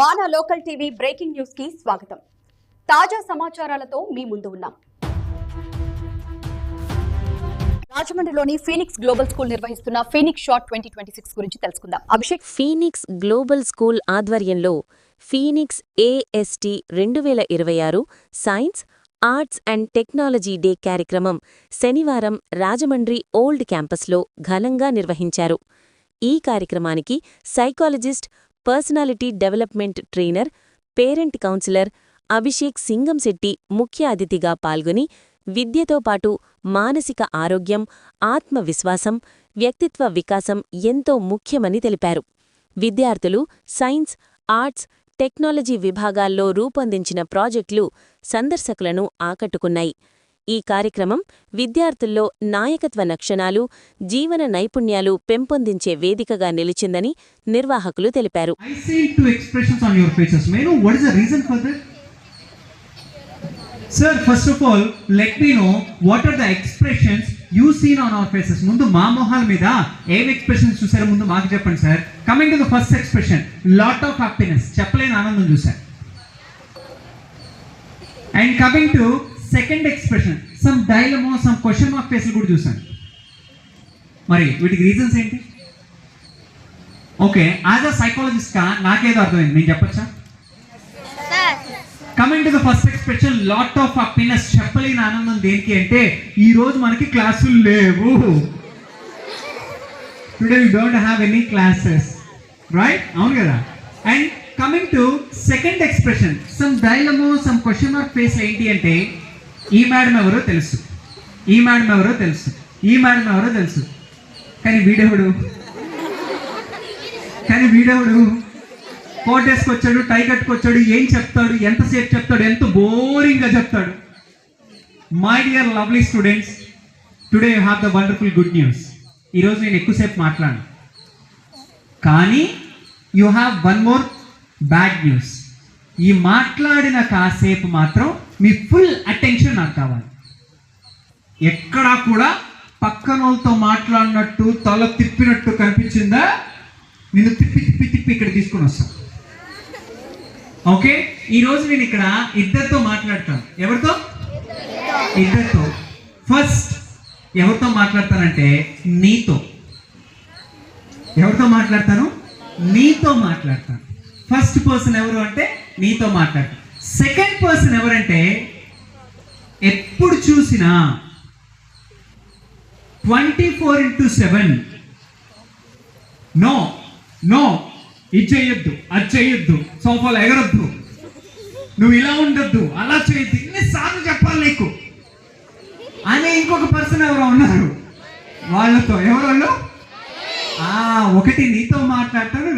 మానా local TV breaking news కి స్వాగతం. తాజా సమాచారాలతో మీ ముందు ఉన్నాం. రాజమండ్రిలోని ఫీనిక్స్ గ్లోబల్ స్కూల్ నిర్వహిస్తున్న ఫీనిక్స్ షాట్ 2026 గురించి తెలుసుకుందాం. అభిషేక్. ఫీనిక్స్ గ్లోబల్ స్కూల్ ఆధ్వర్యంలో Phoenix AST 2026 science, arts and technology day కార్యక్రమం శనివారం రాజమండ్రి ఓల్డ్ క్యాంపస్లో ఘనంగా నిర్వహించారు. ఈ కార్యక్రమానికి psychologist, personality development trainer, parent counsellor Abhishek Singamsetti ముఖ్య అతిథిగా పాల్గొని విద్యతో పాటు మానసిక ఆరోగ్యం, ఆత్మవిశ్వాసం, వ్యక్తిత్వ వికాసం ఎంతో ముఖ్యమని తెలిపారు. విద్యార్థులు సైన్స్, ఆర్ట్స్, టెక్నాలజీ విభాగాల్లో రూపొందించిన ప్రాజెక్టులు సందర్శకులను ఆకట్టుకున్నాయి. ఈ కార్యక్రమం విద్యార్థుల్లో నాయకత్వ లక్షణాలు, జీవన నైపుణ్యాలు పెంపొందించే వేదికగా నిలిచిందని నిర్వాహకులు తెలిపారు. Sir, first of all, let me know what are the expressions you seen on our faces. Mundu ma mohal mida em expressions chusaru mundu maaku cheppandi sir. Coming to the first expression, lot of happiness, cheppaleni anandam chusaru. And coming to second expression, some dilemma, some question mark faces kuda chusaru. Mari వీటికి reasons ఏంటి? Okay, as a psychologist గా నాకేదో అర్థమైంది, నేను చెప్పొచ్చా? Coming to the first expression, lot of happiness, చెప్పలేని ఆనందం దేనికి అంటే ఈ రోజు మనకి క్లాసులు లేవు. Today we don't have any classes, right? అవును కదా. And coming to second expression, some dilemma, some question mark face ఏంటి అంటే ఈ మేడం ఎవరో తెలుసు, ఈ మేడం ఎవరో తెలుసు, ఈ మేడం ఎవరో తెలుసు, కానీ వీడెవడు కోట్ వేసుకొచ్చాడు, టై కట్టుకొచ్చాడు, ఏం చెప్తాడు, ఎంతసేపు చెప్తాడు, ఎంత బోరింగ్గా చెప్తాడు. My dear lovely students, today you have the wonderful good news. ఈరోజు నేను ఎక్కువసేపు మాట్లాడను, కానీ you have one more bad news. ఈ మాట్లాడిన కాసేపు మాత్రం మీ ఫుల్ అటెన్షన్ నాకు కావాలి. ఎక్కడా కూడా పక్కన వాళ్ళతో మాట్లాడినట్టు తల తిప్పినట్టు కనిపించిందా? నిన్ను తిప్పి తిప్పి తిప్పి ఇక్కడ తీసుకొని వస్తాను. ఓకే, ఈరోజు నేను ఇక్కడ ఇద్దరితో మాట్లాడతాను. ఎవరితో? ఇద్దరితో. ఫస్ట్ ఎవరితో మాట్లాడతానంటే నీతో. ఎవరితో మాట్లాడతాను? నీతో మాట్లాడతాను. ఫస్ట్ పర్సన్ ఎవరు అంటే నీతో మాట్లాడతాను. సెకండ్ పర్సన్ ఎవరంటే ఎప్పుడు చూసినా 24/7 నో నో, ఇది చేయొద్దు, అది చేయొద్దు, సోఫాలో ఎగరొద్దు, నువ్వు ఇలా ఉండొద్దు, అలా చేయొద్దు, ఇన్నిసార్లు చెప్పాలి నీకు అనే ఇంకొక పర్సన్ ఎవరో ఉన్నారు. వాళ్ళతో ఎవరు? ఒకటి నీతో మాట్లాడతాను,